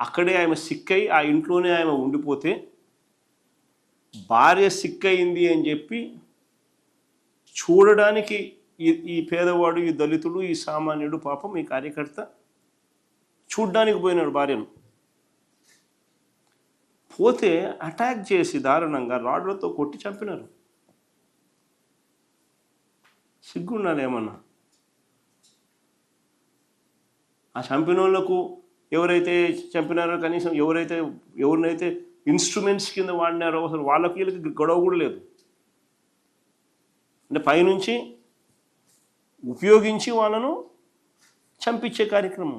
అక్కడే ఆమె సిక్కై ఆ ఇంట్లోనే ఆమె ఉండిపోతే భార్య సిక్కయింది అని చెప్పి చూడడానికి ఈ పేదవాడు, ఈ దళితుడు, ఈ సామాన్యుడు, పాపం ఈ కార్యకర్త చూడ్డానికి పోయినాడు భార్యను. పోతే అటాక్ చేసి దారుణంగా రాడ్లతో కొట్టి చంపినారు. సిగ్గుండాలి ఏమన్నా. ఆ చంపిన వాళ్ళకు ఎవరైతే చంపినారో, కనీసం ఎవరినైతే ఇన్స్ట్రుమెంట్స్ కింద వాడినారో అసలు వాళ్ళకి వీళ్ళకి గొడవ కూడా లేదు. అంటే పైనుంచి ఉపయోగించి వాళ్ళను చంపించే కార్యక్రమం.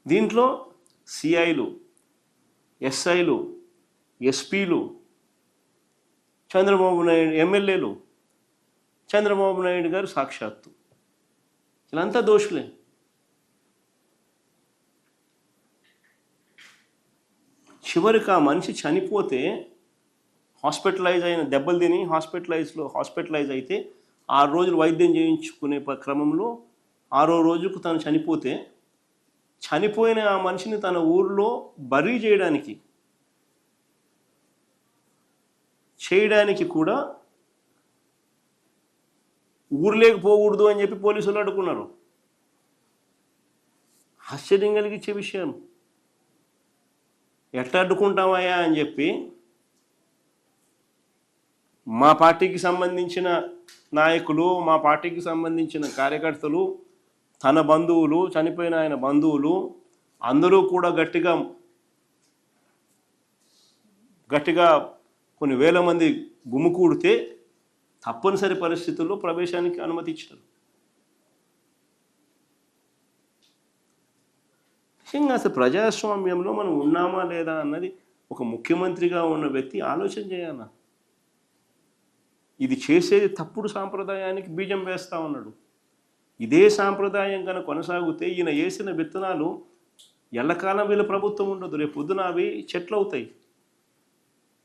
దీంట్లో సిఐలు, ఎస్ఐలు, ఎస్పీలు, చంద్రబాబు నాయుడు ఎమ్మెల్యేలు, చంద్రబాబు నాయుడు గారు సాక్షాత్తు వీళ్ళంతా దోషులే. చివరికి ఆ మనిషి చనిపోతే దెబ్బలు తిని హాస్పిటలైజ్ అయితే 6 రోజులు వైద్యం చేయించుకునే క్రమంలో 6వ రోజుకు తను చనిపోతే, చనిపోయిన ఆ మనిషిని తన ఊర్లో బరీ చేయడానికి కూడా ఊర్లోకి పోకూడదు అని చెప్పి పోలీసులు అడ్డుకున్నారు. ఆశ్చర్యం కలిగించే విషయం. ఎట్లా అడ్డుకుంటామయ్యా అని చెప్పి మా పార్టీకి సంబంధించిన నాయకులు, మా పార్టీకి సంబంధించిన కార్యకర్తలు, తన బంధువులు, చనిపోయిన ఆయన బంధువులు అందరూ కూడా గట్టిగా కొన్ని వేల మంది గుమికూడితే తప్పనిసరి పరిస్థితుల్లో ప్రవేశానికి అనుమతి ఇచ్చారు. నిజంగా అసలు ప్రజాస్వామ్యంలో మనం ఉన్నామా లేదా అన్నది ఒక ముఖ్యమంత్రిగా ఉన్న వ్యక్తి ఆలోచన చేయాల. ఇది చేసేది తప్పుడు సాంప్రదాయానికి బీజం వేస్తూ ఉన్నాడు. ఇదే సాంప్రదాయం కనుక కొనసాగితే ఈయన వేసిన విత్తనాలు ఎల్లకాలం వీళ్ళ ప్రభుత్వం ఉండదు. రేపు పొద్దున అవి చెట్లు అవుతాయి.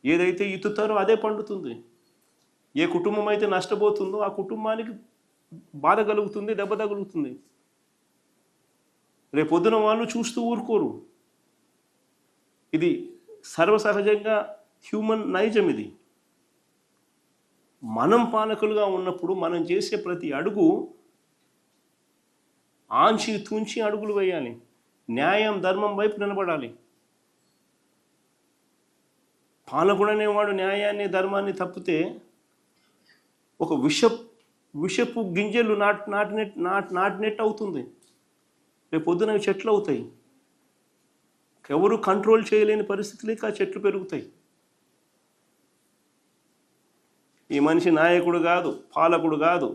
ఏదైతే ఇత్తుతారో అదే పండుతుంది. ఏ కుటుంబం అయితే నష్టపోతుందో ఆ కుటుంబానికి బాధ కలుగుతుంది, దెబ్బ తగులుతుంది. రేపొద్దున వాళ్ళు చూస్తూ ఊరుకోరు. ఇది సర్వసహజంగా హ్యూమన్ నైజం. ఇది మనం పాలకులుగా ఉన్నప్పుడు మనం చేసే ప్రతి అడుగు ఆంచి తుంచి అడుగులు వేయాలి. న్యాయం, ధర్మం వైపు నిలబడాలి. పాలకుడు అనేవాడు న్యాయాన్ని, ధర్మాన్ని తప్పితే ఒక విషపు గింజలు నాటినట్టు అవుతుంది. రేపు పొద్దున చెట్లు అవుతాయి. ఎవరు కంట్రోల్ చేయలేని పరిస్థితులకి ఆ చెట్లు పెరుగుతాయి. ఈ మనిషి నాయకుడు కాదు, పాలకుడు కాదు.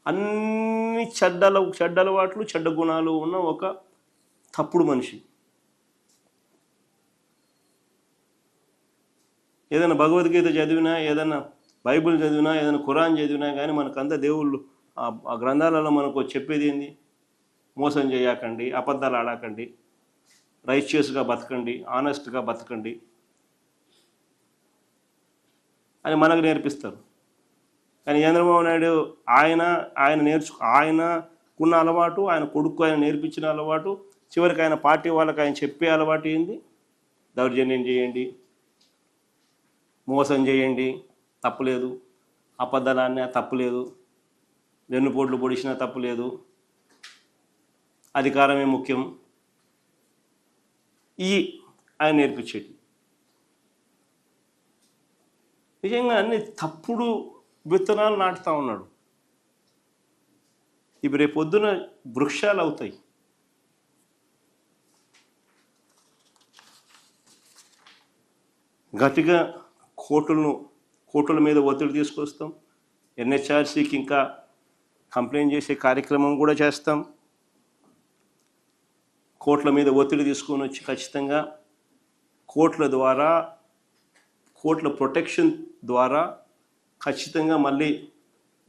అన్ని చెడ్డలవాట్లు, చెడ్డ గుణాలు ఉన్న ఒక తప్పుడు మనిషి. ఏదైనా భగవద్గీత చదివినా, ఏదైనా బైబిల్ చదివినా, ఏదైనా ఖురాన్ చదివినా కానీ మనకంతా దేవుళ్ళు ఆ గ్రంథాలలో మనకు చెప్పేది ఏంది? మోసం చేయకండి, అబద్ధాలు ఆడకండి, రైచియస్గా బతకండి, ఆనెస్ట్గా బతకండి అని మనకు నేర్పిస్తారు. కానీ చంద్రబాబు నాయుడు ఆయనకున్న అలవాటు, ఆయన కొడుకు ఆయన నేర్పించిన అలవాటు, చివరికి ఆయన పార్టీ వాళ్ళకి ఆయన చెప్పే అలవాటు ఏంది? దౌర్జన్యం చేయండి, మోసం చేయండి, తప్పులేదు. అబద్ధాలన్నా తప్పులేదు. వెన్నుపోట్లు పొడిచినా తప్పులేదు. అధికారమే ముఖ్యం. ఆయన నేర్పించేది నిజంగా అన్ని తప్పుడు విత్తనాలు నాటుతూ ఉన్నాడు. ఇవి రేపొద్దున వృక్షాలు అవుతాయి. గట్టిగా కోర్టుల మీద ఒత్తిడి తీసుకొస్తాం. ఎన్హెచ్ఆర్సీకి ఇంకా కంప్లైంట్ చేసే కార్యక్రమం కూడా చేస్తాం. కోర్టుల మీద ఒత్తిడి తీసుకొని వచ్చి ఖచ్చితంగా కోర్టుల ప్రొటెక్షన్ ద్వారా ఖచ్చితంగా మళ్ళీ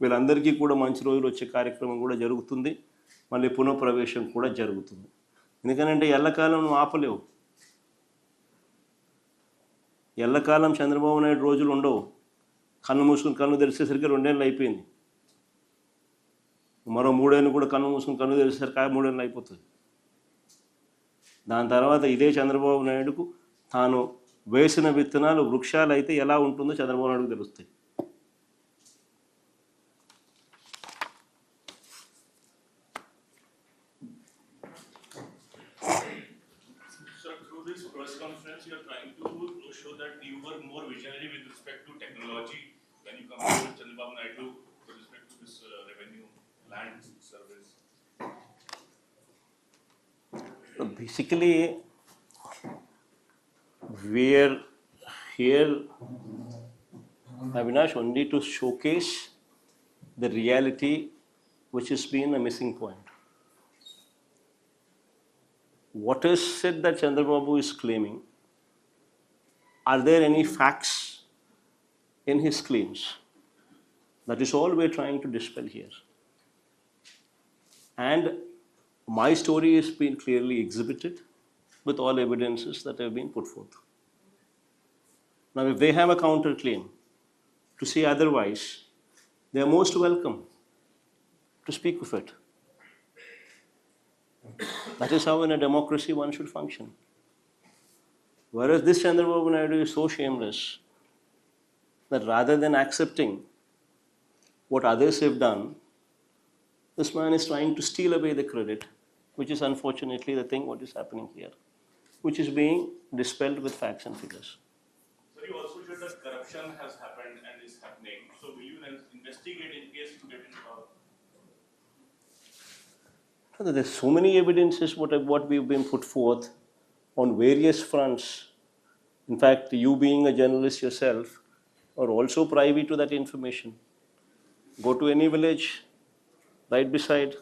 వీళ్ళందరికీ కూడా మంచి రోజులు వచ్చే కార్యక్రమం కూడా జరుగుతుంది. మళ్ళీ పునఃప్రవేశం కూడా జరుగుతుంది. ఎందుకంటే ఎల్లకాలం నువ్వు ఆపలేవు. ఎల్లకాలం చంద్రబాబు నాయుడు రోజులు ఉండవు. కన్ను మూసుకుని కన్ను తెరిచేసరికి 2 ఏళ్ళు అయిపోయింది. మరో 3 ఏళ్ళు కూడా కన్ను మూసుకుని కన్ను తెరిచేసరికి 3 ఏళ్ళు అయిపోతుంది. దాని తర్వాత ఇదే చంద్రబాబు నాయుడుకు తాను వేసిన విత్తనాలు వృక్షాలు అయితే ఎలా ఉంటుందో చంద్రబాబు నాయుడుకు తెలుస్తాయి. Press conference, you are trying to show that you were more visionary with respect to technology when you compare with Chandrababu Naidu with respect to this revenue land service. Basically, we're here, Avinash, only to showcase the reality which has been a missing point. What is it that Chandrababu is claiming? Are there any facts in his claims? That is all we're trying to dispel here. And my story has been clearly exhibited with all evidences that have been put forth. Now, if they have a counter claim to say otherwise, they are most welcome to speak of it. That is how in a democracy one should function. Whereas this Chandrababu Naidu is so shameless that rather than accepting what others have done, this man is trying to steal away the credit, which is unfortunately the thing what is happening here, which is being dispelled with facts and figures. Sir, you also showed that corruption has happened and is happening. So will you investigate in case to get involved? There's so many evidences what we've been put forth on various fronts. In fact, you being a journalist yourself are also privy to that information. Go to any village, right beside,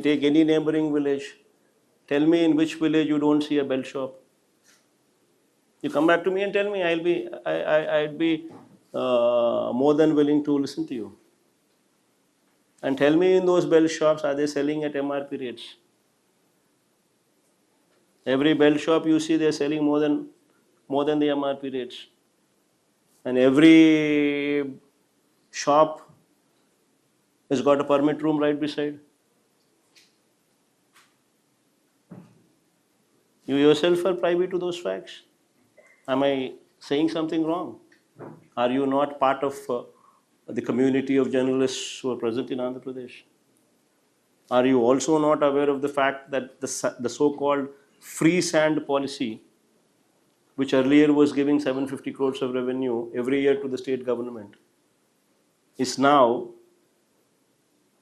take any neighboring village, tell me in which village you don't see a bell shop. You come back to me and tell me, I'd be more than willing to listen to you. And tell me in those bell shops, are they selling at MRP rates? Every bell shop you see, they're selling more than the MRP rates. And every shop has got a permit room right beside. You yourself are privy to those facts. Am I saying something wrong? Are you not part of the community of journalists who are present in Andhra Pradesh? Are you also not aware of the fact that the so-called free sand policy, which earlier was giving 750 crores of revenue every year to the state government, is now,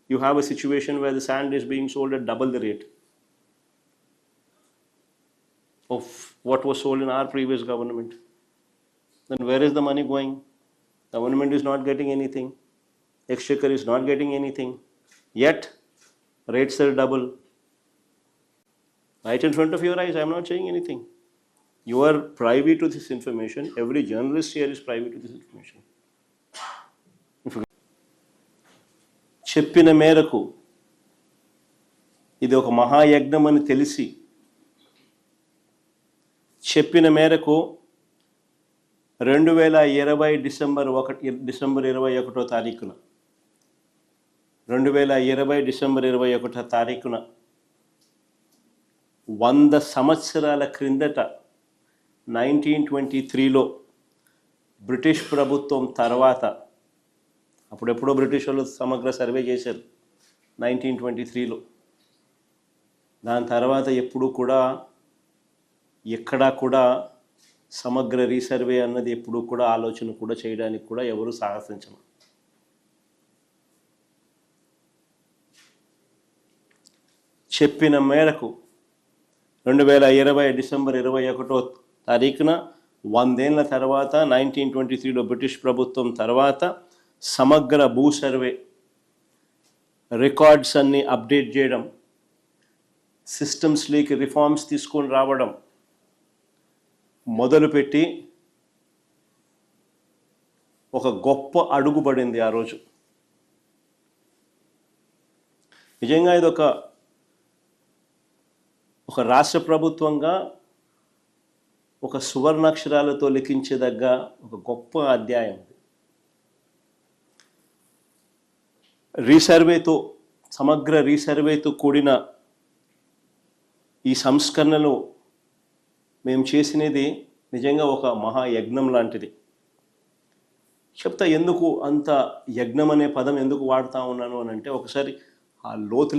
you have a situation where the sand is being sold at double the rate of what was sold in our previous government? Then where is the money going? Government is not getting anything. Exchequer is not getting anything. Yet, rates are double. Right in front of your eyes, I am not saying anything. You are privy to this information. Every journalist here is privy to this information. చెప్పిన మేరకు ఇది ఒక మహాయజ్ఞం అని తెలిసి చెప్పిన మేరకు 2020 December 21వ తారీఖున 100 సంవత్సరాల క్రిందట 1923లో బ్రిటిష్ ప్రభుత్వం తర్వాత, అప్పుడెప్పుడో బ్రిటిష్ వాళ్ళు సమగ్ర సర్వే చేశారు 1923లో. దాని తర్వాత ఎప్పుడు కూడా ఎక్కడా కూడా సమగ్ర రీసర్వే అన్నది ఎప్పుడు కూడా ఆలోచన కూడా చేయడానికి కూడా ఎవరు సాహసించరు. చెప్పిన మేరకు 2020 డిసెంబర్ 21వ తారీఖున 100 ఏళ్ల తర్వాత 1923లో బ్రిటిష్ ప్రభుత్వం తర్వాత సమగ్ర భూ సర్వే రికార్డ్స్ అన్ని అప్డేట్ చేయడం, సిస్టమ్స్లోకి రిఫార్మ్స్ తీసుకొని రావడం మొదలుపెట్టి ఒక గొప్ప అడుగు పడింది ఆ రోజు. నిజంగా ఇది ఒక రాష్ట్ర ప్రభుత్వంగా ఒక సువర్ణాక్షరాలతో లిఖించదగ్గ ఒక గొప్ప అధ్యాయం. రీసర్వేతో, సమగ్ర రీసర్వేతో కూడిన ఈ సంస్కరణలు మేము చేసినది నిజంగా ఒక మహాయజ్ఞం లాంటిది. చెప్తా ఎందుకు అంత యజ్ఞం అనే పదం ఎందుకు వాడుతూ ఉన్నాను అని అంటే, ఒకసారి ఆ లోతు